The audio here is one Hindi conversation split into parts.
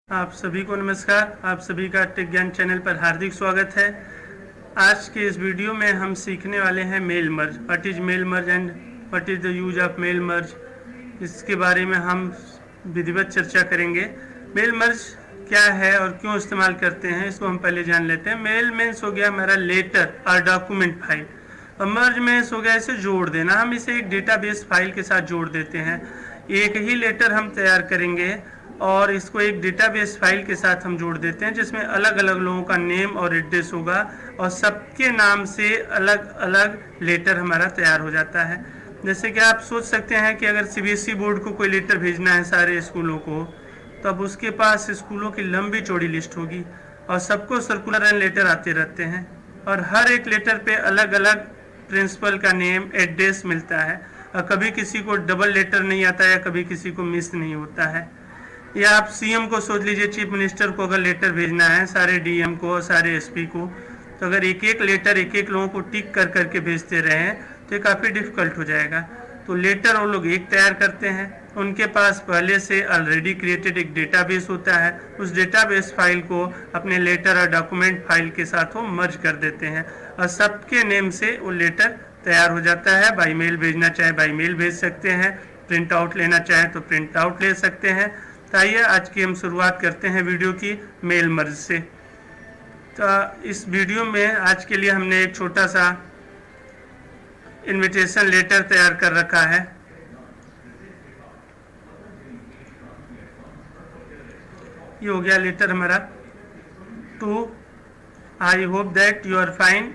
आप सभी को नमस्कार। आप सभी का टेक ज्ञान चैनल पर हार्दिक स्वागत है। आज के इस वीडियो में हम सीखने वाले हैं mail merge. What is mail merge and what is the use of mail merge, इसके बारे में हम विधिवत चर्चा करेंगे। मेल मर्ज क्या है और क्यों इस्तेमाल करते हैं, इसको हम पहले जान लेते हैं। मेल मीन्स हो गया हमारा लेटर और डॉक्यूमेंट फाइल, और मर्ज मीन्स हो गया इसे जोड़ देना। हम इसे एक डेटाबेस फाइल के साथ जोड़ देते हैं। एक ही लेटर हम तैयार करेंगे और इसको एक डेटाबेस फाइल के साथ हम जोड़ देते हैं, जिसमें अलग अलग लोगों का नेम और एड्रेस होगा और सबके नाम से अलग अलग लेटर हमारा तैयार हो जाता है। जैसे कि आप सोच सकते हैं कि अगर सीबीएसई बोर्ड को कोई लेटर भेजना है सारे स्कूलों को, तो अब उसके पास स्कूलों की लंबी चौड़ी लिस्ट होगी और सबको सर्कुलर एंड लेटर आते रहते हैं, और हर एक लेटर पे अलग अलग प्रिंसिपल का नेम एड्रेस मिलता है, और कभी किसी को डबल लेटर नहीं आता है, कभी किसी को मिस नहीं होता है। या आप सीएम को सोच लीजिए, चीफ मिनिस्टर को अगर लेटर भेजना है सारे डीएम को, सारे एसपी को, तो अगर एक एक लेटर एक एक लोगों को टिक कर करके भेजते रहे तो ये काफ़ी डिफ़िकल्ट हो जाएगा। तो लेटर वो लोग एक तैयार करते हैं, उनके पास पहले से ऑलरेडी क्रिएटेड एक डेटाबेस होता है, उस डेटाबेस फाइल को अपने लेटर और डॉक्यूमेंट फाइल के साथ वो मर्ज कर देते हैं और सबके नेम से वो लेटर तैयार हो जाता है। बाई मेल भेजना चाहे बाई मेल भेज सकते हैं, प्रिंट आउट लेना चाहे तो प्रिंट आउट ले सकते हैं। तो आइए आज की हम शुरुआत करते हैं वीडियो की मेल मर्ज से। तो इस वीडियो में आज के लिए हमने एक छोटा सा इनविटेशन लेटर तैयार कर रखा है। ये हो गया लेटर हमारा। To I hope that you are fine,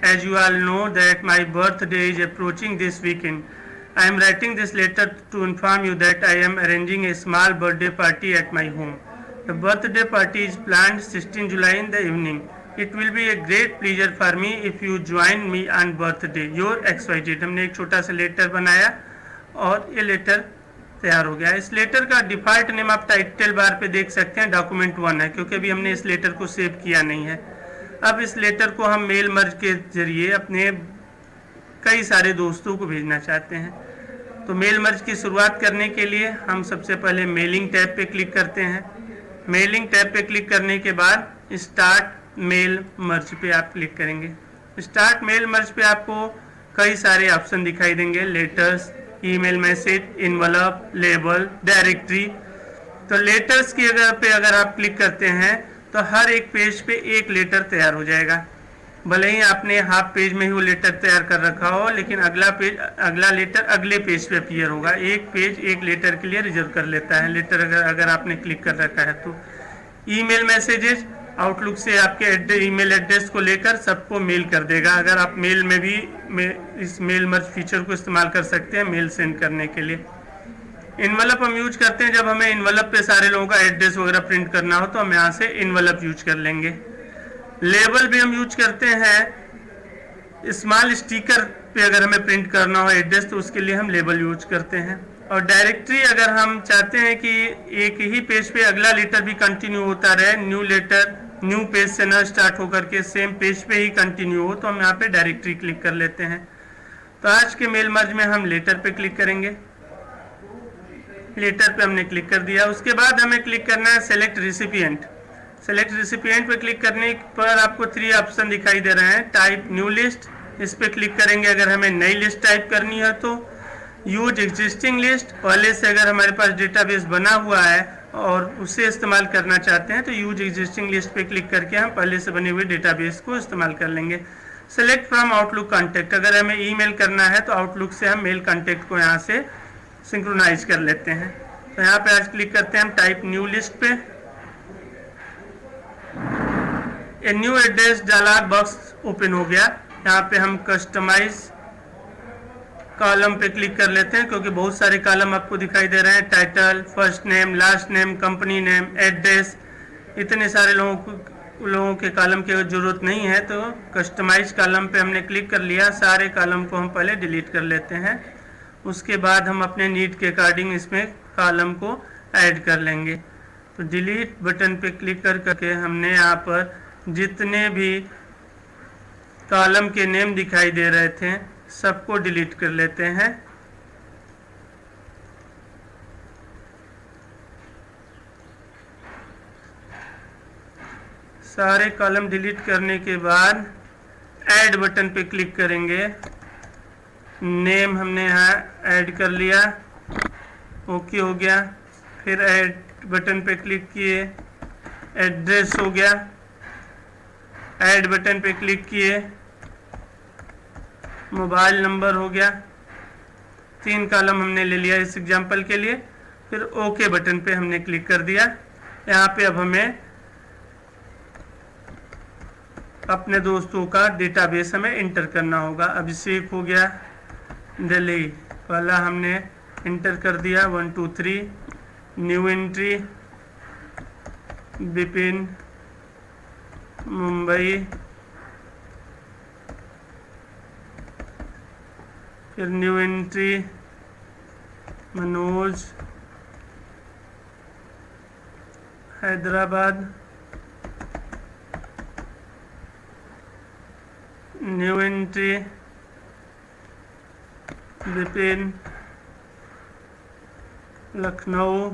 as you all know that my birthday is approaching this weekend. I am writing this letter to inform you that I am arranging a small birthday party at my home. The birthday party is planned 16 July in the evening. It will be a great pleasure for me if you join me on birthday. Your XYZ. हमने एक छोटा सा लेटर बनाया और ये लेटर तैयार हो गया। इस लेटर का डिफ़ॉल्ट नेम आप टाइटल बार पे देख सकते हैं डॉक्यूमेंट 1 है, क्योंकि अभी हमने इस लेटर को सेव किया नहीं है। अब इस लेटर को हम मेल मर्ज के जरिए अपने कई सारे दोस्तों को भेजना चाहते हैं। तो मेल मर्ज की शुरुआत करने के लिए हम सबसे पहले मेलिंग टैब पे क्लिक करते हैं। मेलिंग टैब पे क्लिक करने के बाद स्टार्ट मेल मर्ज पे आप क्लिक करेंगे। स्टार्ट मेल मर्ज पे आपको कई सारे ऑप्शन दिखाई देंगे, letters, email message, envelope, label, directory. तो लेटर्स की अगर आप क्लिक करते हैं तो हर एक पेज पे एक लेटर तैयार हो जाएगा। भले ही आपने हाफ पेज में ही वो लेटर तैयार कर रखा हो, लेकिन अगला लेटर अगले पेज पे अपीयर होगा। एक पेज एक लेटर के लिए रिजर्व कर लेता है लेटर, अगर आपने क्लिक कर रखा है तो। ईमेल मैसेजेस आउटलुक से आपके ईमेल एड्रेस को लेकर सबको मेल कर देगा। अगर आप मेल में भी इस मेल मर्ज फीचर को इस्तेमाल कर सकते हैं मेल सेंड करने के लिए। इनवलप हम यूज करते हैं जब हमें इनवलप पे सारे लोगों का एड्रेस वगैरह प्रिंट करना हो, तो हम यहाँ से इनवलप यूज कर लेंगे। लेबल भी हम यूज करते हैं, स्मॉल स्टिकर पे अगर हमें प्रिंट करना हो एड्रेस तो उसके लिए हम लेबल यूज करते हैं। और डायरेक्टरी अगर हम चाहते हैं कि एक ही पेज पे अगला लेटर भी कंटिन्यू होता रहे, न्यू लेटर न्यू पेज से न स्टार्ट होकर के सेम पेज पे ही कंटिन्यू हो, तो हम यहाँ पे डायरेक्टरी क्लिक कर लेते हैं। तो आज के मेल मर्ज में हम लेटर पे क्लिक करेंगे। लेटर पे हमने क्लिक कर दिया। उसके बाद हमें क्लिक करना है सेलेक्ट रिसिपिएंट। सेलेक्ट रिसिपिएंट पे क्लिक करने पर आपको 3 ऑप्शन दिखाई दे रहे हैं। टाइप न्यू लिस्ट, इस पे क्लिक करेंगे अगर हमें नई लिस्ट टाइप करनी है तो। यूज एग्जिस्टिंग लिस्ट, पहले से अगर हमारे पास डेटाबेस बना हुआ है और उसे इस्तेमाल करना चाहते हैं तो यूज एग्जिस्टिंग लिस्ट पे क्लिक करके हम पहले से बने हुए डेटाबेस को इस्तेमाल कर लेंगे। सेलेक्ट फ्रॉम आउटलुक कॉन्टैक्ट, अगर हमें ईमेल करना है तो आउटलुक से हम मेल कॉन्टैक्ट को यहाँ से सिंक्रोनाइज कर लेते हैं। तो यहाँ पे आज क्लिक करते हैं हम टाइप न्यू लिस्ट पे। A new address dialog box open हो गया। यहाँ पे हम कस्टमाइज कॉलम पे क्लिक कर लेते हैं, क्योंकि बहुत सारे कॉलम आपको दिखाई दे रहे हैं। Title, first name, last name, company name, address, इतने सारे लोगों के कॉलम की ज़रूरत नहीं है, तो कस्टमाइज कॉलम पे हमने क्लिक कर लिया। सारे कॉलम को हम पहले डिलीट कर लेते हैं, उसके बाद हम अपने नीड के अकॉर्डिंग इसमें कॉलम को ऐड कर लेंगे। तो डिलीट बटन पे क्लिक करके हमने यहाँ पर जितने भी कॉलम के नेम दिखाई दे रहे थे सबको डिलीट कर लेते हैं। सारे कॉलम डिलीट करने के बाद ऐड बटन पे क्लिक करेंगे। नेम हमने यहाँ ऐड कर लिया, ओके हो गया। फिर ऐड बटन पे क्लिक किए, एड्रेस हो गया। ऐड बटन पे क्लिक किए, मोबाइल नंबर हो गया। 3 कॉलम हमने ले लिया इस एग्जांपल के लिए। फिर ओके बटन पे हमने क्लिक कर दिया। यहाँ पे अब हमें अपने दोस्तों का डेटाबेस हमें इंटर करना होगा। अभिषेक हो गया, दिल्ली वाला हमने इंटर कर दिया 1 2 3। न्यू एंट्री विपिन मुंबई, फिर new entry Manoj Hyderabad, new entry Vipin Lucknow,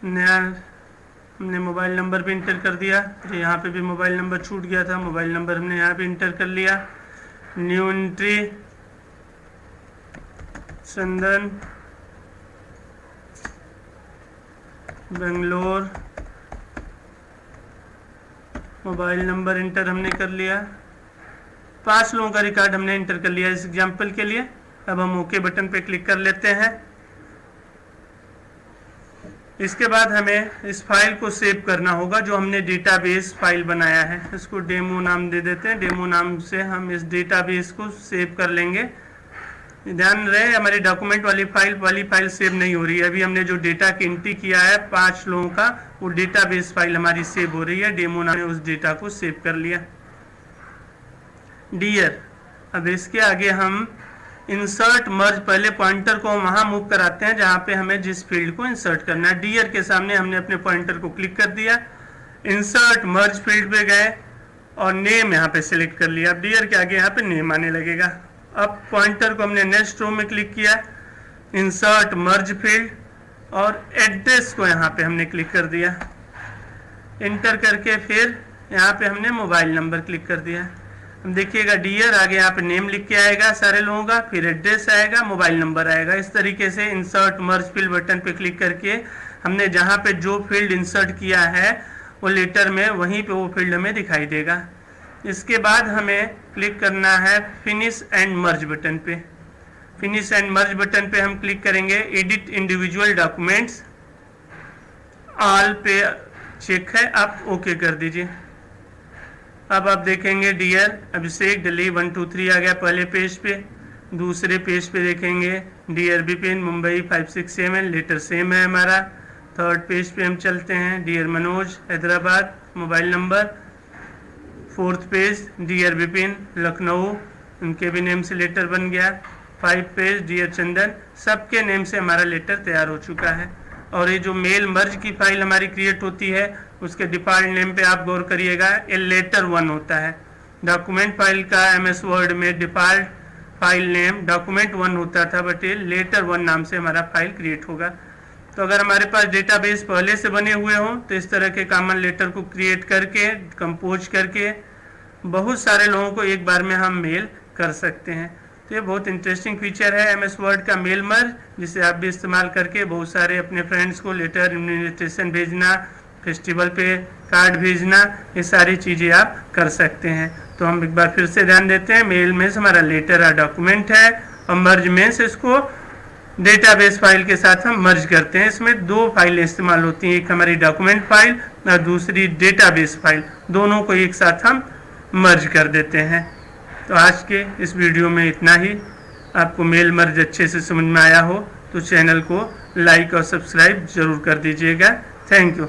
नया हमने मोबाइल नंबर भी इंटर कर दिया। तो यहाँ पे भी मोबाइल नंबर छूट गया था, मोबाइल नंबर हमने यहाँ पे इंटर कर लिया। न्यू एंट्री चंदन बेंगलोर, मोबाइल नंबर इंटर हमने कर लिया। 5 लोगों का रिकॉर्ड हमने इंटर कर लिया इस एग्जाम्पल के लिए। अब हम ओके बटन पे क्लिक कर लेते हैं। इसके बाद हमें इस फाइल को सेव करना होगा जो हमने डेटाबेस फाइल बनाया है। इसको डेमो नाम दे देते हैं। डेमो नाम से हम इस डेटाबेस को सेव कर लेंगे। ध्यान रहे हमारी डॉक्यूमेंट वाली फाइल सेव नहीं हो रही है। अभी हमने जो डेटा की एंट्री किया है 5 लोगों का, वो डेटाबेस फाइल हमारी सेव हो रही है। डेमो नाम ने उस डेटा को सेव कर लिया। डियर, अब इसके आगे हम इंसर्ट मर्ज, पहले पॉइंटर को वहां मूव कराते हैं जहां पे हमें जिस फील्ड को इंसर्ट करना है। डियर के सामने हमने अपने पॉइंटर को क्लिक कर दिया, इंसर्ट मर्ज फील्ड पे गए और नेम यहाँ पे सिलेक्ट कर लिया। अब डियर के आगे यहाँ पे नेम आने लगेगा। अब पॉइंटर को हमने नेक्स्ट रो में क्लिक किया, इंसर्ट मर्ज फील्ड, और एड्रेस को यहाँ पे हमने क्लिक कर दिया। इंटर करके फिर यहाँ पे हमने मोबाइल नंबर क्लिक कर दिया। देखिएगा डियर आगे यहाँ पे नेम लिख के आएगा सारे लोगों का, फिर एड्रेस आएगा, मोबाइल नंबर आएगा। इस तरीके से इंसर्ट मर्ज फील्ड बटन पे क्लिक करके हमने जहाँ पे जो फील्ड इंसर्ट किया है वो लेटर में वहीं पे वो फील्ड हमें दिखाई देगा। इसके बाद हमें क्लिक करना है फिनिश एंड मर्ज बटन पे। फिनिश एंड मर्ज बटन पे हम क्लिक करेंगे। एडिट इंडिविजुअल डॉक्यूमेंट्स ऑल पे चेक है, आप ओके कर दीजिए। अब आप देखेंगे डियर अभिषेक दिल्ली 1 2 3 आ गया पहले पेज पे। दूसरे पेज पे देखेंगे dear Vipin Mumbai 5 6 7, letter same है हमारा। थर्ड पेज पे हम चलते हैं, dear Manoj Hyderabad, mobile number. Fourth page dear Vipin Lucknow, उनके भी नेम से लेटर बन गया। 5 पेज डियर चंदन, सबके नेम से हमारा लेटर तैयार हो चुका है। और ये जो मेल मर्ज की फाइल हमारी क्रिएट होती है उसके डिफॉल्ट नेम पे आप गौर करिएगा, ये लेटर 1 होता है। डॉक्यूमेंट फाइल का MS वर्ड में डिफॉल्ट फाइल नेम डॉक्यूमेंट 1 होता था, बट ये लेटर 1 नाम से हमारा फाइल क्रिएट होगा। तो अगर हमारे पास डेटाबेस पहले से बने हुए हों तो इस तरह के कॉमन लेटर को क्रिएट करके कंपोज करके बहुत सारे लोगों को एक बार में हम मेल कर सकते हैं। तो ये बहुत इंटरेस्टिंग फीचर है MS वर्ड का मेल मर्ज, जिसे आप भी इस्तेमाल करके बहुत सारे अपने फ्रेंड्स को लेटर इन्विटेशन भेजना, फेस्टिवल पे कार्ड भेजना, ये सारी चीज़ें आप कर सकते हैं। तो हम एक बार फिर से ध्यान देते हैं, मेल में से हमारा लेटर और डॉक्यूमेंट है, और मर्ज में से इसको डेटाबेस फाइल के साथ हम मर्ज करते हैं। इसमें 2 फाइलें इस्तेमाल होती हैं, एक हमारी डॉक्यूमेंट फाइल और दूसरी डेटाबेस फाइल, दोनों को एक साथ हम मर्ज कर देते हैं। तो आज के इस वीडियो में इतना ही। आपको मेल मर्ज अच्छे से समझ में आया हो तो चैनल को लाइक और सब्सक्राइब ज़रूर कर दीजिएगा। Thank you.